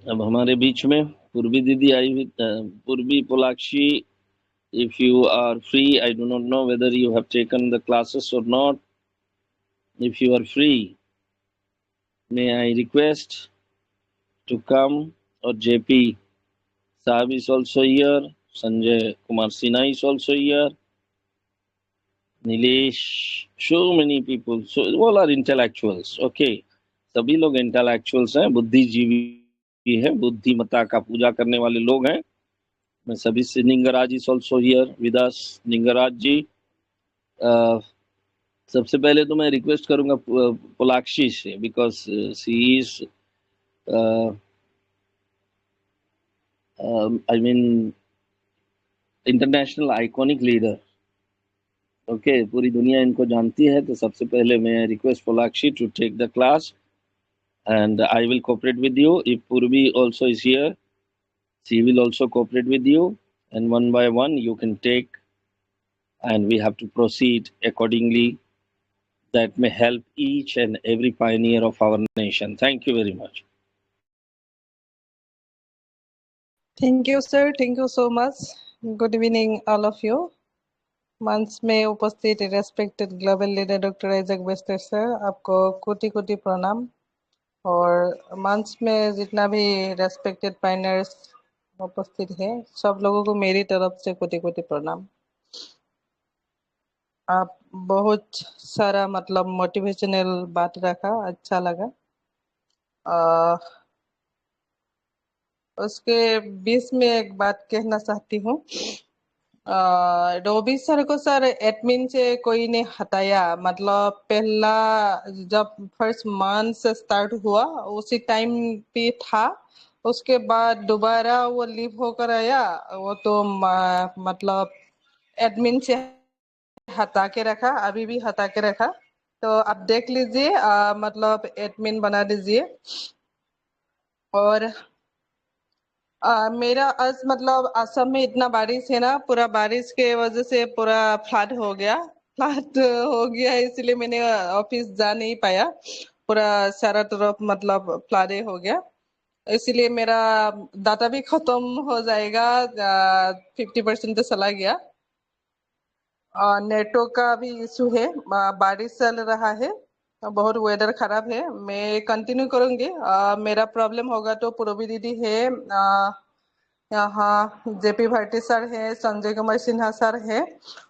अब हमारे बीच में पूर्वी दीदी आई हुई, पूर्वी पोलाक्षी, if you are free, I do not know whether you have taken the classes or not. If you are free, may I request to come, or JP Saab is also here, Sanjay Kumar Sinha is also here, Nilesh, so many people, so all are intellectuals, okay. सभी लोग intellectuals हैं, बुद्धिजीवी हैं, बुद्धिमता का पूजा करने वाले लोग हैं। मैं सभी से, Ningraj is also here with us. Ningraj ji, सबसे पहले तो मैं रिक्वेस्ट करूंगा पोलाक्षी से, because she is I mean international iconic leader, okay, पूरी दुनिया इनको जानती है। तो सबसे पहले मैं request Polakshi to take the class and I will cooperate with you. If Purvi also is here, she will also cooperate with you, and one by one you can take, and we have to proceed accordingly. That may help each and every pioneer of our nation. Thank you very much. Thank you, sir. Thank you so much. Good evening, all of you. मंच में उपस्थित respected global leader doctor Isaac Bester sir, आपको कोटि कोटि प्रणाम। और मंच में जितना भी रेस्पेक्टेड पाइनर्स उपस्थित है, सब लोगों को मेरी तरफ से कोटि कोटि प्रणाम। आप बहुत सारा मतलब मोटिवेशनल बात रखा, अच्छा लगा। उसके बीच में एक बात कहना चाहती हूँ। रोबी सर को सर एडमिन से कोई ने हटाया, मतलब पहला जब फर्स्ट मंथ से स्टार्ट हुआ उसी टाइम पे था, उसके बाद दोबारा वो लीव होकर आया, वो तो मतलब एडमिन से हटा के रखा, अभी भी हटा के रखा। तो आप देख लीजिए, मतलब एडमिन बना दीजिए। और मेरा आज मतलब असम में इतना बारिश है ना, पूरा बारिश के वजह से पूरा फ्लड हो गया, इसलिए मैंने ऑफिस जा नहीं पाया। पूरा सारा तरफ मतलब फ्लड हो गया, इसलिए मेरा डाटा भी खत्म हो जाएगा, 50% तो चला गया। नेटवर्क का भी इशू है, बारिश चल रहा है, बहुत वेदर खराब है। मैं कंटिन्यू करूंगी, मेरा प्रॉब्लम होगा तो पूर्वी दीदी है, यहाँ जेपी भाटी सर है, संजय कुमार सिन्हा सर है,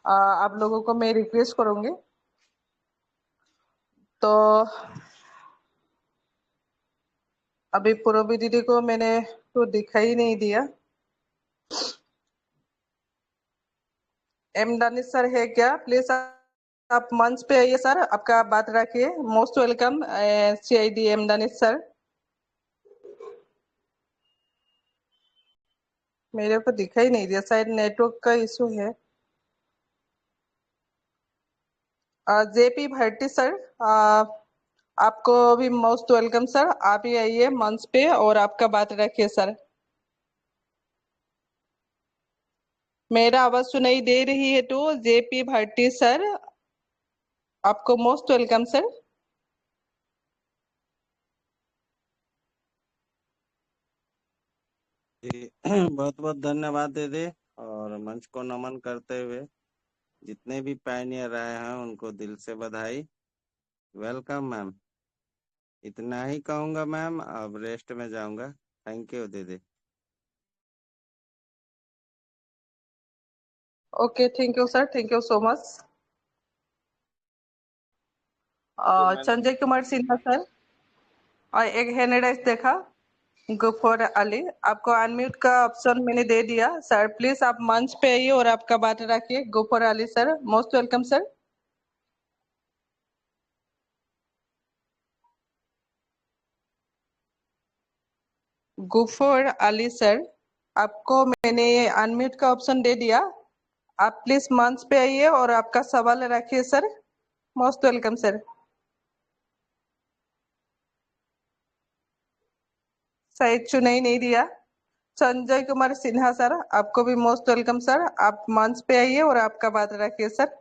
आप लोगों को मैं रिक्वेस्ट करूंगी। तो अभी पूर्वी दीदी को मैंने तो दिखाई नहीं दिया। एम दानिश सर है क्या? प्लीज आप मंच पे आइए सर, आपका बात रखिए। Most welcome CID M Danish sir. मेरे को दिखाई नहीं दिया, शायद नेटवर्क का इशू है। जेपी भट्टी सर, आपको भी मोस्ट वेलकम सर, आप ही आइए मंच पे और आपका बात रखिए सर। मेरा आवाज सुनाई दे रही है तो जेपी भट्टी सर, आपको मोस्ट वेलकम सर। बहुत बहुत धन्यवाद दीदी, और मंच को नमन करते हुए जितने भी पायनियर आए हैं उनको दिल से बधाई। वेलकम मैम, इतना ही कहूंगा मैम, अब रेस्ट में जाऊंगा। थैंक यू दीदी। Okay, thank you sir, thank you so much. Sanjay Kumar Sinha sir, और एक हैंड राइज देखा, गुफर अली, आपको अनम्यूट का ऑप्शन मैंने दे दिया सर, प्लीज आप मंच पे आइए और आपका बात रखिए। Gufar Ali sir, most welcome sir. Gufar Ali sir, आपको मैंने अनम्यूट का ऑप्शन दे दिया, आप प्लीज मंच पे आइए और आपका सवाल रखिए सर। Most welcome sir. शायद सुनाई नहीं दिया। संजय कुमार सिन्हा सर, आपको भी मोस्ट वेलकम सर, आप मंच पे आइए और आपका बात रखिए सर।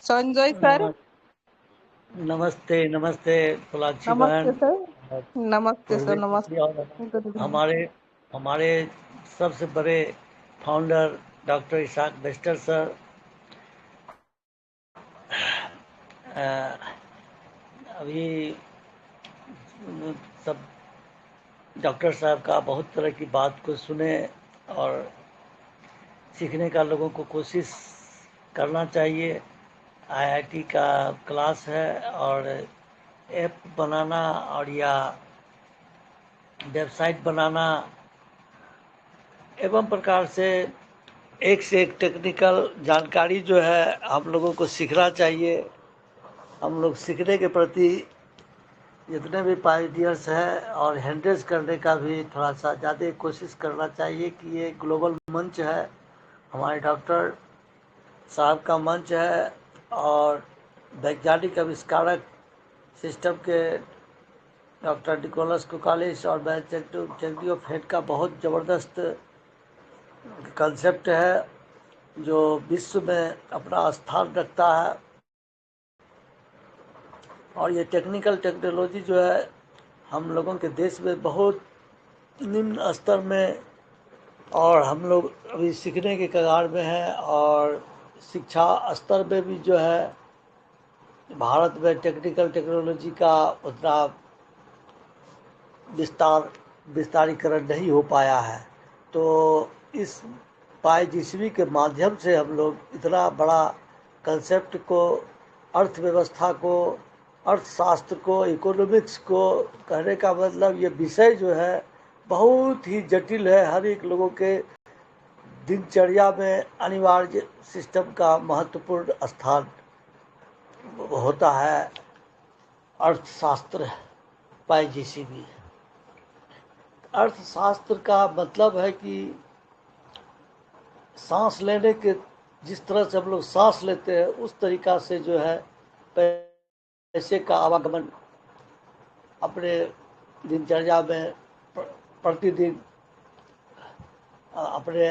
संजय सर। नमस्ते नमस्ते पोलाक्षी नमस्ते बहन, सर। नमस्ते सर, पूर्वेश जी और नमस्ते। Good evening. हमारे हमारे सबसे बड़े फाउंडर डॉक्टर इसाक बेस्टर सर, अभी सब डॉक्टर साहब का बहुत तरह की बात को सुने और सीखने का लोगों को कोशिश करना चाहिए। आईआईटी का क्लास है और ऐप बनाना और या वेबसाइट बनाना एवं प्रकार से एक टेक्निकल जानकारी जो है हम लोगों को सीखना चाहिए। हम लोग सीखने के प्रति जितने भी पायनियर्स हैं और हैंडल्स करने का भी थोड़ा सा ज़्यादा कोशिश करना चाहिए कि ये ग्लोबल मंच है, हमारे डॉक्टर साहब का मंच है और वैज्ञानिक आविष्कारक सिस्टम के डॉक्टर निकोलस कुकालिस और मैं चैंटी ऑफ हेड का बहुत ज़बरदस्त कंसेप्ट है जो विश्व में अपना स्थान रखता है। और ये टेक्निकल टेक्नोलॉजी जो है हम लोगों के देश में बहुत निम्न स्तर में और हम लोग अभी सीखने के कगार में हैं और शिक्षा स्तर में भी जो है भारत में टेक्निकल टेक्नोलॉजी का उतना विस्तारीकरण नहीं हो पाया है। तो इस पाईजीसीबी के माध्यम से हम लोग इतना बड़ा कंसेप्ट को, अर्थव्यवस्था को, अर्थशास्त्र को, इकोनॉमिक्स को, कहने का मतलब ये विषय जो है बहुत ही जटिल है। हर एक लोगों के दिनचर्या में अनिवार्य सिस्टम का महत्वपूर्ण स्थान होता है अर्थशास्त्र पाईजीसीबी। अर्थशास्त्र का मतलब है कि सांस लेने के जिस तरह से हम लोग सांस लेते हैं उस तरीका से जो है पैसे का आवागमन अपने दिनचर्या में प्रतिदिन अपने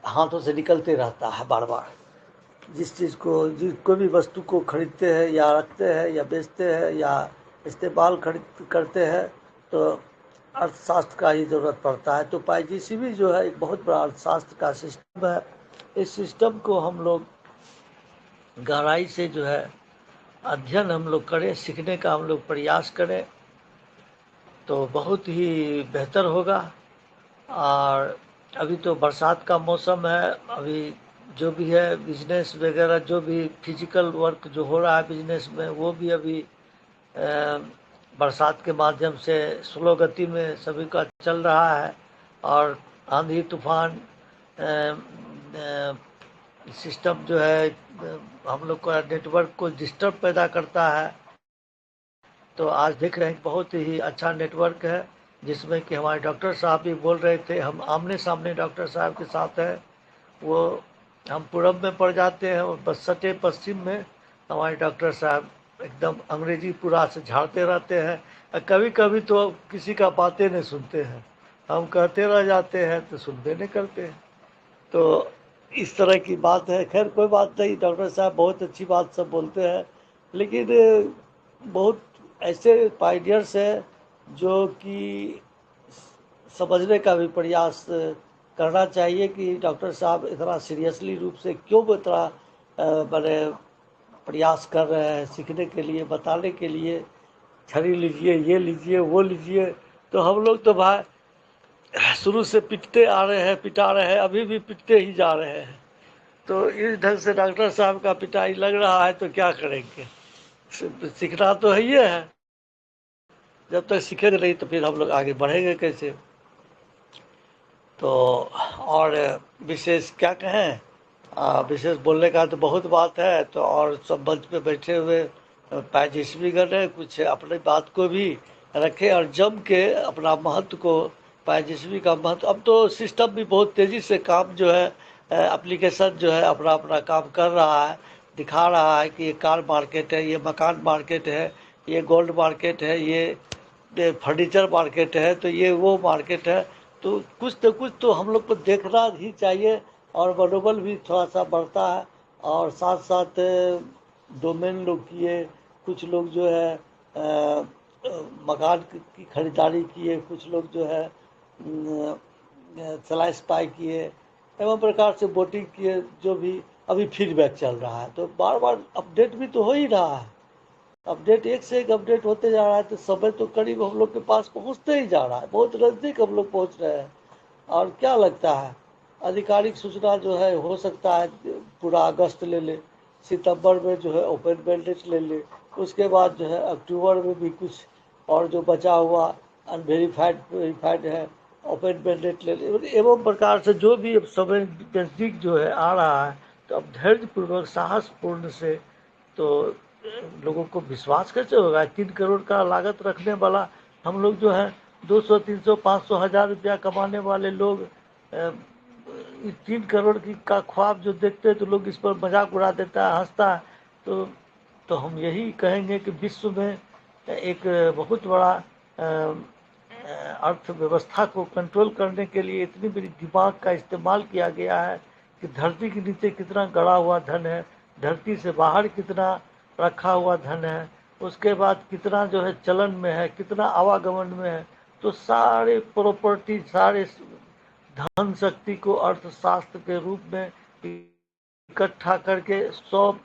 हाथों से निकलते रहता है बार बार। जिस चीज़ को, कोई भी वस्तु को खरीदते हैं या रखते हैं या बेचते हैं या इस्तेमाल करते हैं तो अर्थशास्त्र का ही ज़रूरत पड़ता है। तो पाईजीसीबी जो है एक बहुत बड़ा अर्थशास्त्र का सिस्टम है। इस सिस्टम को हम लोग गहराई से जो है अध्ययन हम लोग करें, सीखने का हम लोग प्रयास करें तो बहुत ही बेहतर होगा। और अभी तो बरसात का मौसम है, अभी जो भी है बिजनेस वगैरह जो भी फिजिकल वर्क जो हो रहा है बिजनेस में वो भी अभी बरसात के माध्यम से स्लो गति में सभी का चल रहा है। और आंधी तूफान सिस्टम जो है हम लोग का नेटवर्क को डिस्टर्ब पैदा करता है। तो आज देख रहे हैं बहुत ही अच्छा नेटवर्क है जिसमें कि हमारे डॉक्टर साहब भी बोल रहे थे। हम आमने सामने डॉक्टर साहब के साथ हैं, वो हम पूरब में पड़ जाते हैं और सटे पश्चिम में हमारे डॉक्टर साहब एकदम अंग्रेजी पूरा से झाड़ते रहते हैं। कभी कभी तो किसी का बातें नहीं सुनते हैं, हम कहते रह जाते हैं तो सुनते नहीं करते हैं। तो इस तरह की बात है। खैर कोई बात नहीं, डॉक्टर साहब बहुत अच्छी बात सब बोलते हैं, लेकिन बहुत ऐसे पायनियर्स हैं जो कि समझने का भी प्रयास करना चाहिए कि डॉक्टर साहब इतना सीरियसली रूप से क्यों इतना बड़े प्रयास कर रहे हैं सीखने के लिए, बताने के लिए। छड़ी लीजिए, ये लीजिए, वो लीजिए। तो हम लोग तो भाई शुरू से पिटते आ रहे हैं, पिटा रहे हैं, अभी भी पिटते ही जा रहे हैं। तो इस ढंग से डॉक्टर साहब का पिटाई लग रहा है तो क्या करेंगे, सीखना तो है ही है। जब तक सीखेंगे नहीं तो फिर हम लोग आगे बढ़ेंगे कैसे। तो और विशेष क्या कहें, विशेष बोलने का तो बहुत बात है। तो और सब मंच पे बैठे हुए पाईजीसीबी कर रहे, कुछ अपने बात को भी रखे और जम के अपना महत्व को, पाईजीसीबी का महत्व। अब तो सिस्टम भी बहुत तेज़ी से काम जो है एप्लीकेशन जो है अपना अपना काम कर रहा है, दिखा रहा है कि ये कार मार्केट है, ये मकान मार्केट है, ये गोल्ड मार्केट है, ये फर्नीचर मार्केट है, तो ये वो मार्केट है। तो कुछ न कुछ तो हम लोग को देखना ही चाहिए और मनोबल भी थोड़ा सा बढ़ता है। और साथ साथ डोमेन लोग किए, कुछ लोग जो है मकान की खरीदारी किए, कुछ लोग जो है स्लाइस पाई किए, एवं प्रकार से वोटिंग किए, जो भी अभी फीडबैक चल रहा है। तो बार बार अपडेट भी तो हो ही रहा है, अपडेट एक से एक अपडेट होते जा रहा है। तो समय तो करीब हम लोग के पास पहुंचते ही जा रहा है, बहुत नज़दीक हम लोग पहुंच रहे हैं। और क्या लगता है, आधिकारिक सूचना जो है हो सकता है पूरा अगस्त ले ले, सितंबर में जो है ओपन मैंडेट ले ले, उसके बाद जो है अक्टूबर में भी कुछ और जो बचा हुआ अनवेरीफाइड वेरीफाइड है ओपन मैंडेट ले ले। एवं प्रकार से जो भी अब समय नज़दीक जो है आ रहा है, तो अब धैर्यपूर्वक साहसपूर्ण से तो लोगों को विश्वास कैसे होगा। 3 करोड़ का लागत रखने वाला हम लोग जो है 200, 300, 500, 1000 रुपया कमाने वाले लोग 3 करोड़ की का ख्वाब जो देखते हैं, तो लोग इस पर मजाक उड़ा देता है, हंसता है। तो हम यही कहेंगे कि विश्व में एक बहुत बड़ा अर्थव्यवस्था को कंट्रोल करने के लिए इतनी बड़ी दिमाग का इस्तेमाल किया गया है कि धरती के नीचे कितना गड़ा हुआ धन है, धरती से बाहर कितना रखा हुआ धन है, उसके बाद कितना जो है चलन में है, कितना आवागमन में है। तो सारे प्रॉपर्टी, सारे धन शक्ति को अर्थशास्त्र के रूप में इकट्ठा करके 100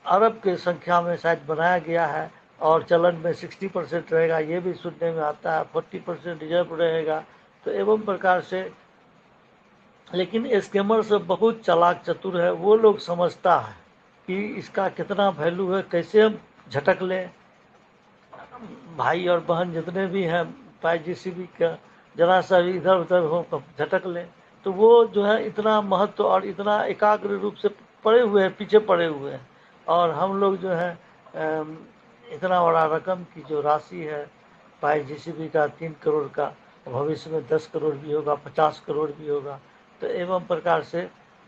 अरब के संख्या में शायद बनाया गया है, और चलन में 60% रहेगा, ये भी सुनने में आता है। 40% रिजर्व रहेगा। तो एवं प्रकार से, लेकिन स्कैमर सब बहुत चालाक चतुर है, वो लोग समझता है कि इसका कितना वैल्यू है, कैसे हम झटक लें। भाई और बहन जितने भी हैं जीसीबी का जरा सा भी इधर उधर हो तो झटक लें। तो वो जो है इतना महत्व और इतना एकाग्र रूप से पड़े हुए हैं, पीछे पड़े हुए हैं। और हम लोग जो है इतना बड़ा रकम की जो राशि है जीसीबी का 3 करोड़ का, भविष्य में 10 करोड़ भी होगा, 50 करोड़ भी होगा। तो एवं प्रकार से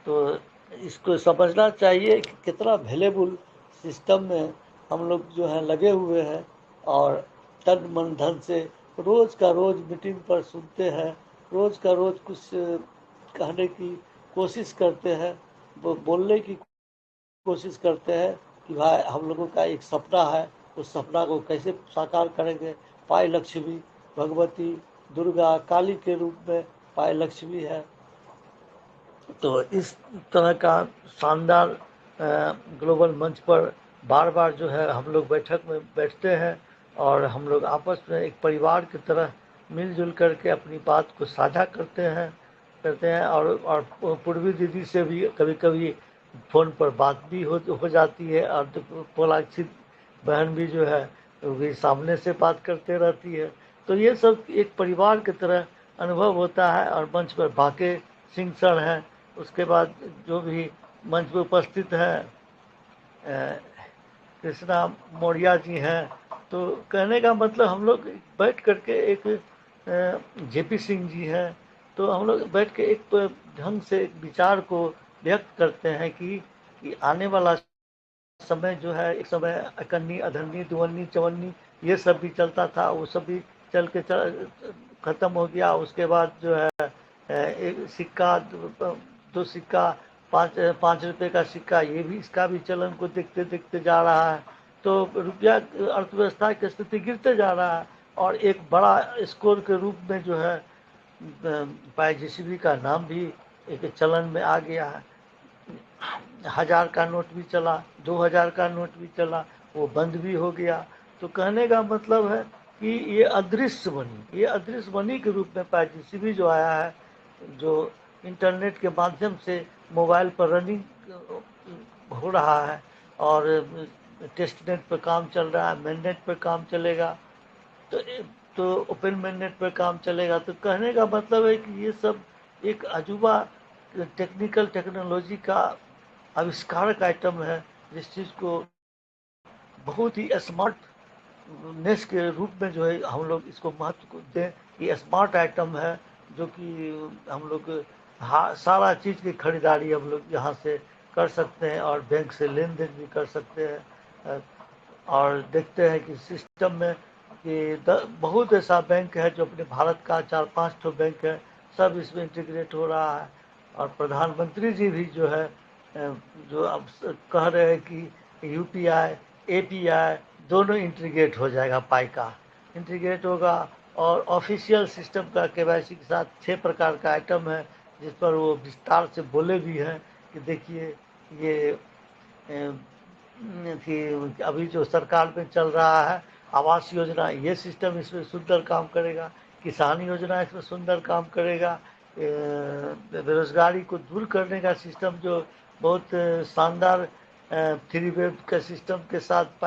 तो इसको समझना चाहिए कि कितना वैल्यूबल सिस्टम में हम लोग जो है लगे हुए हैं, और तन मन धन से रोज़ का रोज़ मीटिंग पर सुनते हैं, रोज़ का रोज़ कुछ कहने की कोशिश करते हैं, बोलने की कोशिश करते हैं कि भाई हम लोगों का एक सपना है, उस सपना को कैसे साकार करेंगे। पाई लक्ष्मी भगवती दुर्गा काली के रूप में पाई लक्ष्मी है। तो इस तरह का शानदार ग्लोबल मंच पर बार बार जो है हम लोग बैठक में बैठते हैं, और हम लोग आपस में एक परिवार की तरह मिलजुल करके अपनी बात को साझा करते हैं। और पूर्वी दीदी से भी कभी कभी फ़ोन पर बात भी हो जाती है, और पोलाक्षी बहन भी जो है भी सामने से बात करते रहती है। तो ये सब एक परिवार की तरह अनुभव होता है। और मंच पर बाके सिंह सर हैं, उसके बाद जो भी मंच पर उपस्थित हैं कृष्णा मौर्या जी हैं। तो कहने का मतलब हम लोग बैठ करके एक जेपी सिंह जी हैं, तो हम लोग बैठ के एक ढंग से एक विचार को व्यक्त करते हैं कि आने वाला समय जो है, एक समय अकन्नी अधन्नी दुवन्नी चवन्नी ये सब भी चलता था, वो सब भी चल के ख़त्म हो गया। उसके बाद जो है एक सिक्का, 2 सिक्का, 5 रुपये का सिक्का, ये भी इसका भी चलन को देखते देखते जा रहा है। तो रुपया अर्थव्यवस्था की स्थिति गिरते जा रहा है, और एक बड़ा स्कोर के रूप में जो है पाई जीसीबी का नाम भी एक चलन में आ गया है। 1000 का नोट भी चला, 2000 का नोट भी चला, वो बंद भी हो गया। तो कहने का मतलब है कि ये अदृश्य मनी के रूप में पाई जीसीबी जो आया है, जो इंटरनेट के माध्यम से मोबाइल पर रनिंग हो रहा है, और टेस्ट नेट पर काम चल रहा है, मेन नेट पर काम चलेगा, तो ओपन मेन नेट पर काम चलेगा। तो कहने का मतलब है कि ये सब एक अजूबा टेक्नोलॉजी का आविष्कारक आइटम है, जिस चीज़ को बहुत ही स्मार्टनेस के रूप में जो है हम लोग इसको महत्व दें। ये स्मार्ट आइटम है, जो कि हम लोग सारा चीज़ की खरीदारी हम लोग यहाँ से कर सकते हैं, और बैंक से लेन देन भी कर सकते हैं। और देखते हैं कि सिस्टम में कि बहुत ऐसा बैंक है जो अपने भारत का 4-5 ठो बैंक है, सब इसमें इंटीग्रेट हो रहा है। और प्रधानमंत्री जी भी जो है जो अब कह रहे हैं कि यूपीआई एपीआई दोनों इंटीग्रेट हो जाएगा पाई का। इंटीग्रेट होगा। और ऑफिशियल सिस्टम का केवाईसी के साथ 6 प्रकार का आइटम है, जिस पर वो विस्तार से बोले भी हैं कि देखिए ये कि अभी जो सरकार में चल रहा है आवास योजना, ये सिस्टम इसमें सुंदर काम करेगा। किसान योजना इसमें सुंदर काम करेगा। बेरोजगारी को दूर करने का सिस्टम जो बहुत शानदार 3 वेब के सिस्टम के साथ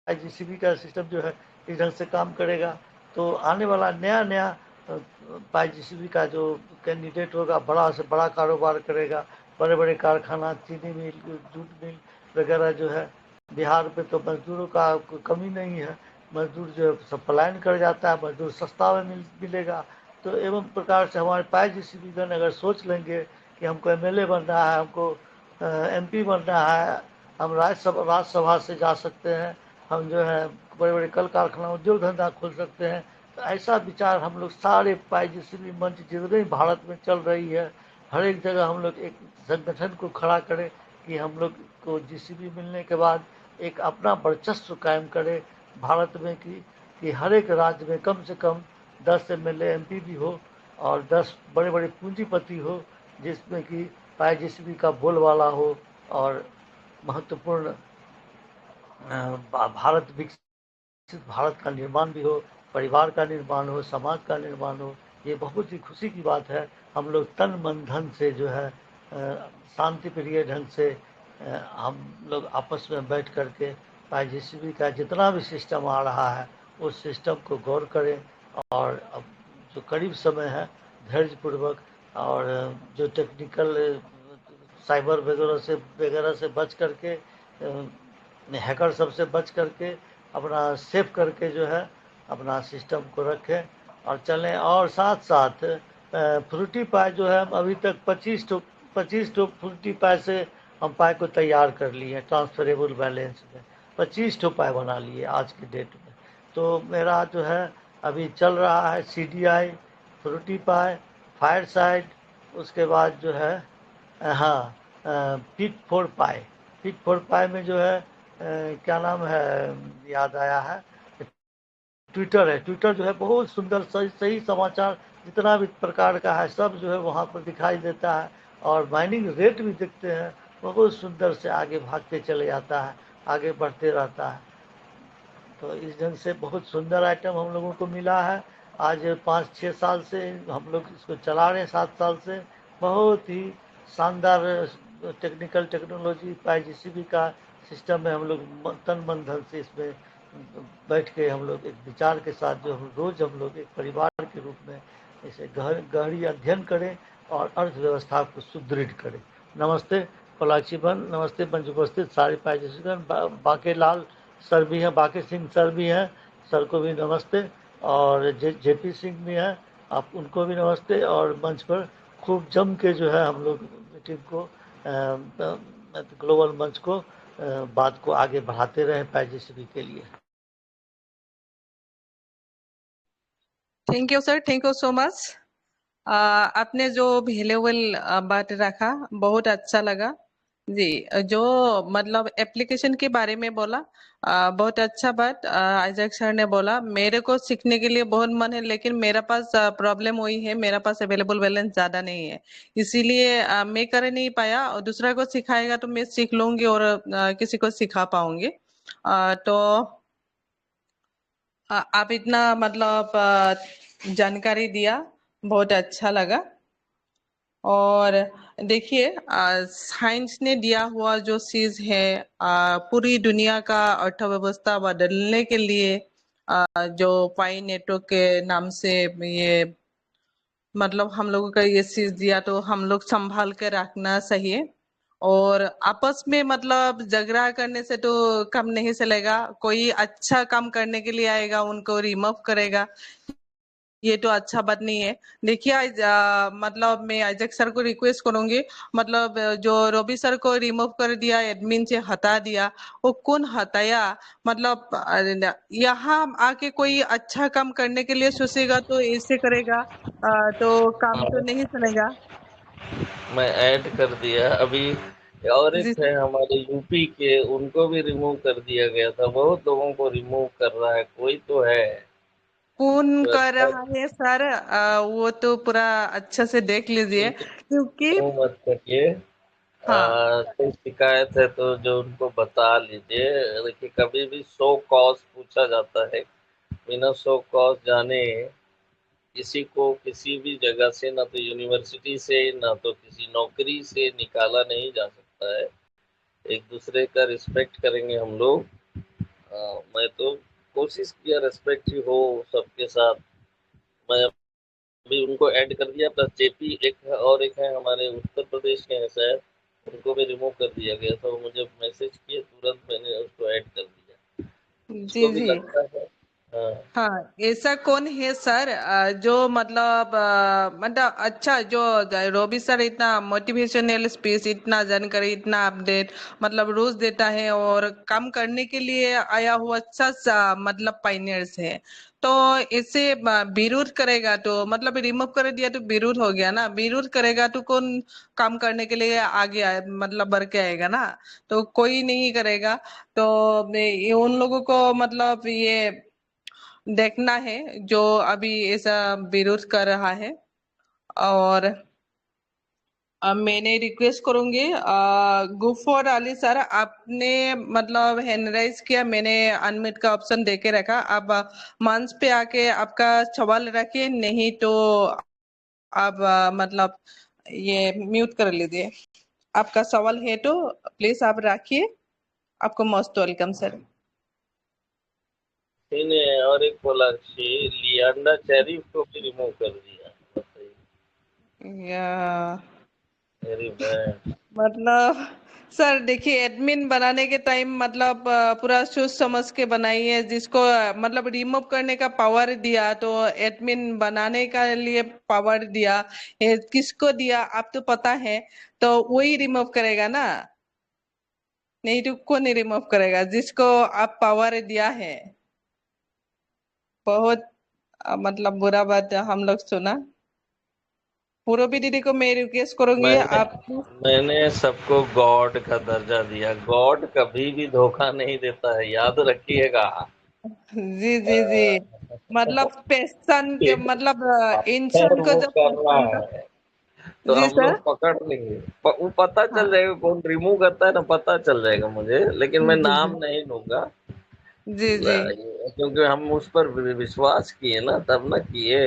IGCB का सिस्टम जो है इस ढंग से काम करेगा। तो आने वाला नया IGCB का जो कैंडिडेट होगा बड़ा से बड़ा कारोबार करेगा। बड़े बड़े कारखाना, चीनी मिल, जूट मिल वगैरह जो है, बिहार पे तो मजदूरों का कोई कमी नहीं है। मजदूर जो सब पलायन कर जाता है, मजदूर सस्ता में मिलेगा। तो एवं प्रकार से हमारे IGCB गण अगर सोच लेंगे कि हमको MLA बनना है, हमको MP बनना है, हम राज्यसभा से जा सकते हैं, हम जो है बड़े बड़े कल कारखाना उद्योग धंधा खोल सकते हैं। तो ऐसा विचार हम लोग सारे IGCB मंच जितने भारत में चल रही है, हर एक जगह हम लोग एक संगठन को खड़ा करें कि हम लोग को GCB मिलने के बाद एक अपना वर्चस्व कायम करे भारत में कि हर एक राज्य में कम से कम 10 MLA MP भी हो और 10 बड़े बड़े पूंजीपति हो, जिसमें कि IGCB का बोलबाला हो और महत्वपूर्ण भारत विकसित भारत का निर्माण भी हो, परिवार का निर्माण हो, समाज का निर्माण हो। ये बहुत ही खुशी की बात है। हम लोग तन मन धन से जो है शांति प्रिय ढंग से हम लोग आपस में बैठ करके IGCB का जितना भी सिस्टम आ रहा है उस सिस्टम को गौर करें और अब जो करीब समय है धैर्यपूर्वक और जो टेक्निकल साइबर वगैरह से बच करके, हैकर सबसे बच करके, अपना सेव करके जो है अपना सिस्टम को रखें और चलें। और साथ साथ फ्रूटी पाई जो है, हम अभी तक 25 फ्रूटी पाई से हम पाई को तैयार कर लिए ट्रांसफरेबल बैलेंस में, 25 पाई बना लिए आज की डेट में। तो मेरा जो है अभी चल रहा है CDI, फ्रूटी पाई, फायर साइड, उसके बाद जो है हाँ पिट फोर पाई में जो है क्या नाम है याद आया है, ट्विटर है। ट्विटर जो है बहुत सुंदर सही समाचार जितना भी प्रकार का है सब जो है वहाँ पर दिखाई देता है और माइनिंग रेट भी दिखते हैं, बहुत सुंदर से आगे भागते चले जाता है, आगे बढ़ते रहता है। तो इस ढंग से बहुत सुंदर आइटम हम लोगों को मिला है। आज 5-6 साल से हम लोग इसको चला रहे हैं, 7 साल से। बहुत ही शानदार टेक्नोलॉजी IGCB का सिस्टम है। हम लोग तन मन धन से इसमें बैठ के हम लोग एक विचार के साथ जो रोज हम लोग एक परिवार के रूप में इसे गहरी अध्ययन करें और अर्थव्यवस्था को सुदृढ़ करें। नमस्ते पलाक्षीबन, नमस्ते मंच उपस्थित सारे IGCB बाके लाल सर भी हैं, बाकी सिंह सर भी हैं, सर को भी नमस्ते। और JP सिंह भी हैं, आप उनको भी नमस्ते। और मंच पर खूब जम के जो है हम लोग मीटिंग को ग्लोबल मंच को बात को आगे बढ़ाते रहे IGCB के लिए। Thank you sir, thank you so much. आपने जो वैल्यूएबल बात रखा बहुत अच्छा लगा जी। जो मतलब एप्लीकेशन के बारे में बोला बहुत अच्छा बात आइजैक सर ने बोला। मेरे को सीखने के लिए बहुत मन है, लेकिन मेरा पास प्रॉब्लम वही है, मेरा पास अवेलेबल बैलेंस ज्यादा नहीं है, इसीलिए मैं कर नहीं पाया। और दूसरा को सिखाएगा तो मैं सीख लूंगी और किसी को सिखा पाऊंगी। तो आप इतना मतलब जानकारी दिया, बहुत अच्छा लगा। और देखिए साइंस ने दिया हुआ जो चीज है पूरी दुनिया का अर्थव्यवस्था बदलने के लिए जो पाई नेटवर्क के नाम से ये मतलब हम लोगों का ये चीज दिया, तो हम लोग संभाल के रखना चाहिए। और आपस में मतलब झगड़ा करने से तो काम नहीं चलेगा। कोई अच्छा काम करने के लिए आएगा उनको रिमूव करेगा, ये तो अच्छा बात नहीं है। देखिए आज मतलब मैं आइजैक सर को रिक्वेस्ट करूंगी, मतलब जो रवि सर को रिमूव कर दिया, एडमिन से हटा दिया, वो कौन हटाया? मतलब यहाँ आके कोई अच्छा काम करने के लिए सोचेगा तो ऐसे करेगा तो काम तो नहीं चलेगा। मैं ऐड कर दिया अभी। और एक जी है हमारे यूपी के, उनको भी रिमूव कर दिया गया था। बहुत लोगों को रिमूव कर रहा है, कोई तो है। फोन तो कर अच्छा रहा है सर, वो तो पूरा अच्छा से देख लीजिए क्योंकि वो मत करिए। हाँ कोई शिकायत है तो जो उनको बता लीजिए। देखिए कभी भी शो कॉज पूछा जाता है, बिना शो कॉज जाने किसी को किसी भी जगह से, ना तो यूनिवर्सिटी से ना तो किसी नौकरी से निकाला नहीं जा सकता है। एक दूसरे का रिस्पेक्ट करेंगे हम लोग। मैं तो कोशिश किया रिस्पेक्ट ही हो सबके साथ। मैं अभी उनको ऐड कर दिया, प्लस जेपी एक और एक है हमारे उत्तर प्रदेश के हैं शायद, उनको भी रिमूव कर दिया गया था। वो मुझे मैसेज किए, तुरंत मैंने उसको ऐड कर दिया। जी उसको भी जी। लगता है। हाँ, हाँ, ऐसा कौन है सर जो मतलब अच्छा जो रोबी सर इतना मोटिवेशनल स्पीच, इतना जानकारी, इतना अपडेट मतलब रोज देता है और काम करने के लिए आया हुआ अच्छा मतलब पाइनियर्स है। तो इसे विरोध करेगा तो मतलब रिमूव कर दिया तो विरोध हो गया ना, विरोध करेगा तो कौन काम करने के लिए आगे मतलब बढ़ के आएगा ना, तो कोई नहीं करेगा। तो ये उन लोगों को मतलब ये देखना है जो अभी ऐसा विरोध कर रहा है। और मैंने रिक्वेस्ट करूंगी गुफर अली सर, आपने मतलब हैंड राइज किया, मैंने अनम्यूट का ऑप्शन देके रखा, आप मंच पे आके आपका सवाल रखिए, नहीं तो आप मतलब ये म्यूट कर लीजिए। आपका सवाल है तो प्लीज आप रखिए, आपको मोस्ट वेलकम सर। इन्हें और एक बोला कि लियांडा चेरी को भी रिमूव कर दिया। बताइए। या वेरी बैड। मतलब सर देखिए, एडमिन बनाने के टाइम मतलब पूरा सोच समझ के बनाइए, जिसको मतलब रिमूव करने का पावर दिया तो एडमिन बनाने का लिए पावर दिया, ये किसको दिया आप तो पता है, तो वही रिमूव करेगा ना, नहीं तो कौन रिमूव करेगा जिसको आप पावर दिया है। बहुत मतलब बुरा बात हम लोग सुना। पूर्वी दीदी को मैं रिक्वेस्ट करूंगी मैंने आप। मैंने सबको गॉड का दर्जा दिया। गॉड कभी भी धोखा नहीं देता है, याद रखिएगा। जी जी जी। मतलब पेशन के मतलब खैर इंसान को वो जब कर रहा पेशन का। है तो जी हम सर। लोग पकड़ लेंगे। वो पता चल हाँ जाएगा कौन रिमूव करता है ना, पता चल जाएगा मुझे, लेकिन जी मैं जी नाम जी नहीं लूंगा। जी जी क्योंकि हम उस पर विश्वास किए ना, तब ना किए।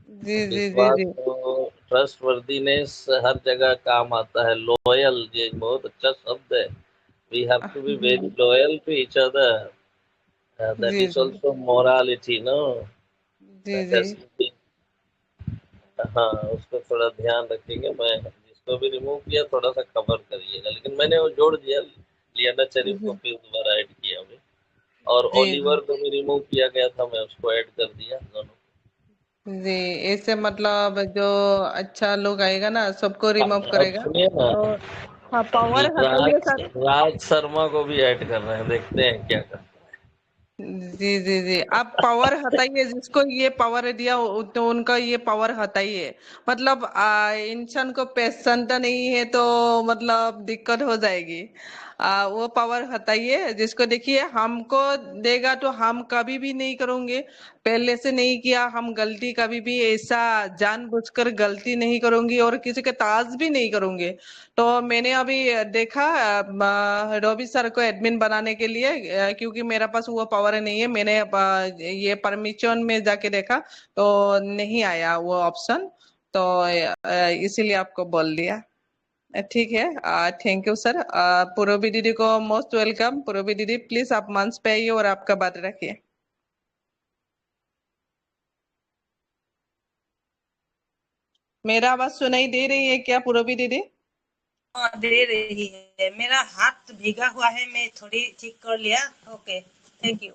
जी जी जी विश्वास जी तो ट्रस्ट वर्दीनेस हर जगह काम आता है। लॉयल, ये बहुत अच्छा शब्द है। We have to be very loyal to each other. That जी इज जी ऑल्सो मोरालिटी, नो? जी दैट जी हैज टू बी। हाँ, उसको थोड़ा ध्यान रखेंगे। मैं जिसको भी रिमूव किया थोड़ा सा खबर करिएगा, लेकिन मैंने वो जोड़ दिया। लियाना शरीफ को जी फिर दोबारा ऐड किया अभी। और जी ओलिवर को भी रिमूव किया गया था, मैं उसको ऐड कर दिया दोनों। जी। ऐसे मतलब जो अच्छा लोग आएगा ना सबको हाँ, रिमूव अब करेगा सुनिए ना, तो। हाँ पावर हटाइए राज सर। राज शर्मा को भी ऐड कर रहे हैं, देखते हैं क्या कर। जी जी जी, आप पावर हटाइए, जिसको ये पावर दिया तो उनका ये पावर हटाइए। मतलब इंसान को पेशेंट नहीं है तो मतलब दिक्कत हो जाएगी। वो पावर हटाइए, जिसको देखिए हमको देगा तो हम कभी भी नहीं करेंगे, पहले से नहीं किया, हम गलती कभी भी ऐसा जानबूझकर गलती नहीं करूंगी और किसी के ताज भी नहीं करूंगी। तो मैंने अभी देखा रवि सर को एडमिन बनाने के लिए, क्योंकि मेरे पास वो पावर नहीं है, मैंने ये परमिशन में जाके देखा तो नहीं आया वो ऑप्शन, तो इसीलिए आपको बोल दिया। ठीक है, थैंक यू सर। पूर्वी दीदी को मोस्ट वेलकम। पूर्वी दीदी प्लीज आप मंच पे आइए और आपका बात रखिए। मेरा आवाज सुनाई दे रही है क्या पूर्वी दीदी? हाँ दे रही है। मेरा हाथ भीगा हुआ है, मैं थोड़ी ठीक कर लिया। ओके, थैंक यू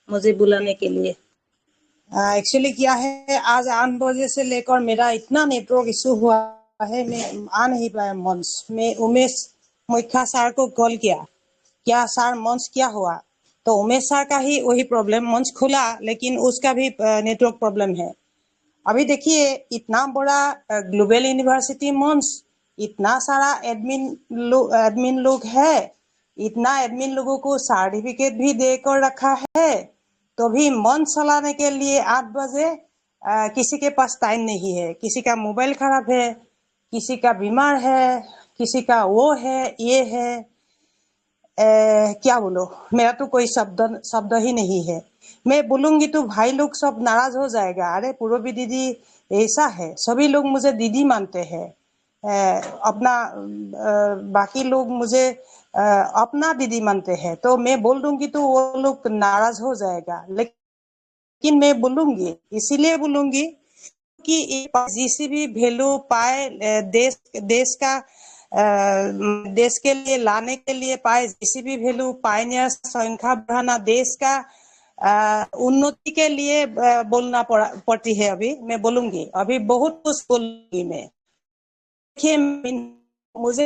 मुझे बुलाने के लिए। एक्चुअली क्या है, आज 8 बजे से लेकर मेरा इतना नेटवर्क इशू हुआ है, मैं आ नहीं पाया मंच में। उमेश मुखिया सर को कॉल किया, क्या सर मंच क्या हुआ, तो उमेश सर का ही वही प्रॉब्लम, मंच खुला लेकिन उसका भी नेटवर्क प्रॉब्लम है। अभी देखिए, इतना बड़ा ग्लोबल यूनिवर्सिटी मंच, इतना सारा एडमिन लोग है, इतना एडमिन लोगों को सर्टिफिकेट भी देकर रखा है, तो भी मन चलाने के लिए 8 बजे किसी के पास टाइम नहीं है, किसी का मोबाइल खराब है, किसी का बीमार है, किसी का वो है, ये है, क्या बोलो, मेरा तो कोई शब्द ही नहीं है। मैं बोलूंगी तो भाई लोग सब नाराज हो जाएगा। अरे पूर्वी दीदी ऐसा है, सभी लोग मुझे दीदी मानते हैं, अपना बाकी लोग मुझे अपना दीदी मानते हैं, तो मैं बोल दूंगी तो वो लोग नाराज हो जाएगा। लेकिन मैं बोलूंगी, इसीलिए बोलूंगी कि जिसी भी वैल्यू पाए देश के लिए लाने के लिए पाए, जिसी भी वैल्यू पायनियर संख्या बढ़ाना, देश का उन्नति के लिए बोलना पड़ती है। अभी मैं बोलूंगी, अभी बहुत कुछ बोलूंगी मैं। देखिए, मुझे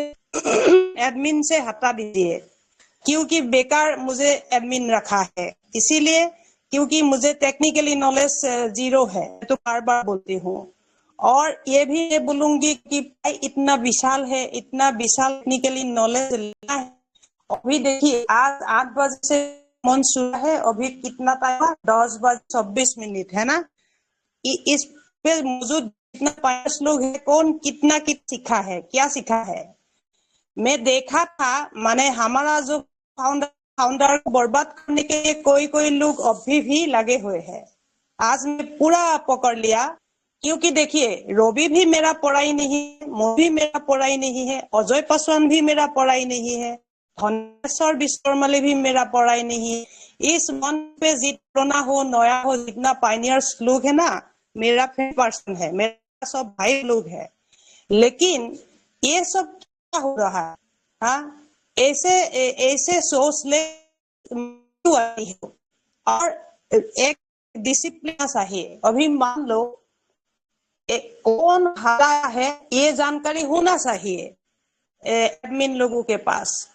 एडमिन से हटा दीजिए, क्योंकि बेकार मुझे एडमिन रखा है, इसीलिए क्योंकि मुझे टेक्निकली नॉलेज 0 है, तो बार बार बोलती हूँ। और ये भी बोलूंगी कि भाई इतना विशाल है, इतना विशाल टेक्निकली नॉलेज लेना है। अभी देखिए, आज 8 बजे से मन शुरू है, अभी कितना टाइम है? 10:26 है ना। इस पे मौजूद जितना 5 लोग है, कौन कितना सीखा है, क्या सीखा है? मैं देखा था, माने हमारा जो फाउंडर को बर्बाद करने के लिए कोई लोग अभी भी लगे हुए हैं। आज मैं पूरा पकड़ लिया, क्योंकि देखिए, रवि भी मेरा पढ़ाई नहीं है, मोदी मेरा पढ़ाई नहीं है, अजय पासवान भी मेरा पढ़ाई नहीं है, धनेश्वर विश्वकर्माले भी मेरा पढ़ाई नहीं है। इस मन पे जितना हो, नया हो, जितना पाइनियर्स लोग है ना, मेरा फ्रेंड पर्सन है, मेरा सब भाई लोग है। लेकिन ये सब क्या हो रहा है? हाँ, ऐसे सोच ले और एक डिसिप्लिन चाहिए। अभी मान लो कौन हारा है, ये जानकारी होना चाहिए एडमिन लोगों के पास,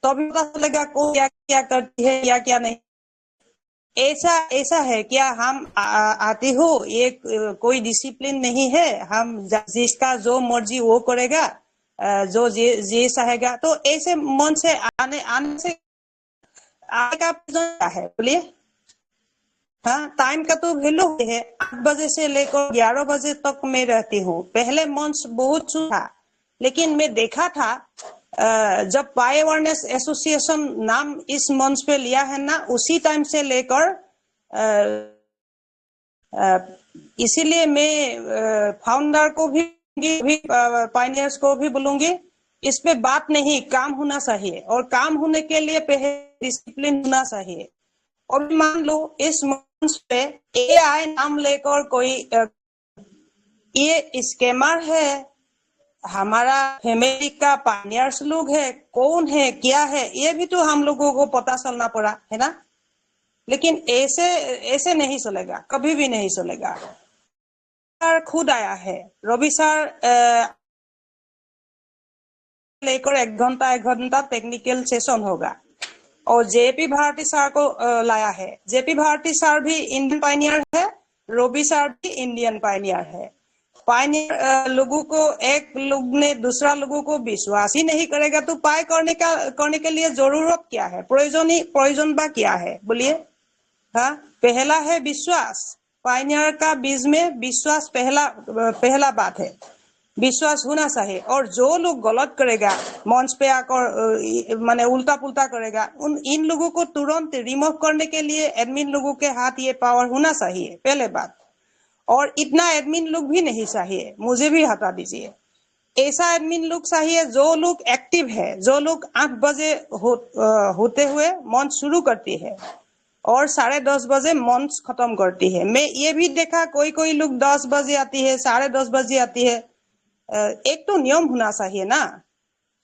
तभी पता चलेगा कौन क्या क्या करती है या क्या नहीं। ऐसा है क्या? हम आते हो, ये कोई डिसिप्लिन नहीं है, हम जिसका जो मर्जी वो करेगा, जो जे चाहेगा, तो ऐसे मन से आने से आने का क्या है? बोलिए। हाँ, टाइम का तो वैल्यू है। 8 बजे से लेकर 11 बजे तक मैं रहती हूँ। पहले मंच बहुत था, लेकिन मैं देखा था जब पाई अवेयरनेस एसोसिएशन नाम इस मंच पे लिया है ना, उसी टाइम से लेकर इसीलिए मैं फाउंडर को भी पाइनियर्स को भी बोलूंगी, इस पे बात नहीं, काम होना चाहिए, और काम होने के लिए पहले डिसिप्लिन होना चाहिए। और मान लो इस मंच पे एआई नाम लेकर कोई ये स्कैमर है, हमारा फैमिली का पाइनियर्स लोग है, कौन है, क्या है, ये भी तो हम लोगों को पता चलना पड़ा है ना। लेकिन ऐसे नहीं चलेगा, कभी भी नहीं चलेगा। सर खुद आया है, रवि सर लेकर 1 घंटा टेक्निकल सेशन होगा, और जेपी भारती सर को लाया है। जेपी भारती सर भी इंडियन पाइनियर है, रवि सर भी इंडियन पाइनियर है। पाइनियर लोगों को, एक लोग ने दूसरा लोगों को विश्वास ही नहीं करेगा, तो पाई करने के लिए जरूरत क्या है? प्रयोजन बा क्या है? बोलिए। हाँ, पहला है विश्वास। पाइनियर का बीज में विश्वास पहला बात है, विश्वास होना चाहिए। और जो लोग गलत करेगा, मंच पे आकर माने उल्टा पुल्टा करेगा, इन लोगों को तुरंत रिमूव करने के लिए एडमिन लोगों के हाथ ये पावर होना चाहिए, पहले बात। और इतना एडमिन लोग भी नहीं चाहिए, मुझे भी हटा दीजिए। ऐसा एडमिन लोग चाहिए जो लोग एक्टिव है, जो लोग 8 बजे होते हुए मंच शुरू करती है और 10:30 बजे मंच खत्म करती है। मैं ये भी देखा, कोई लोग 10 बजे आती है, 10:30 बजे आती है। एक तो नियम होना चाहिए ना।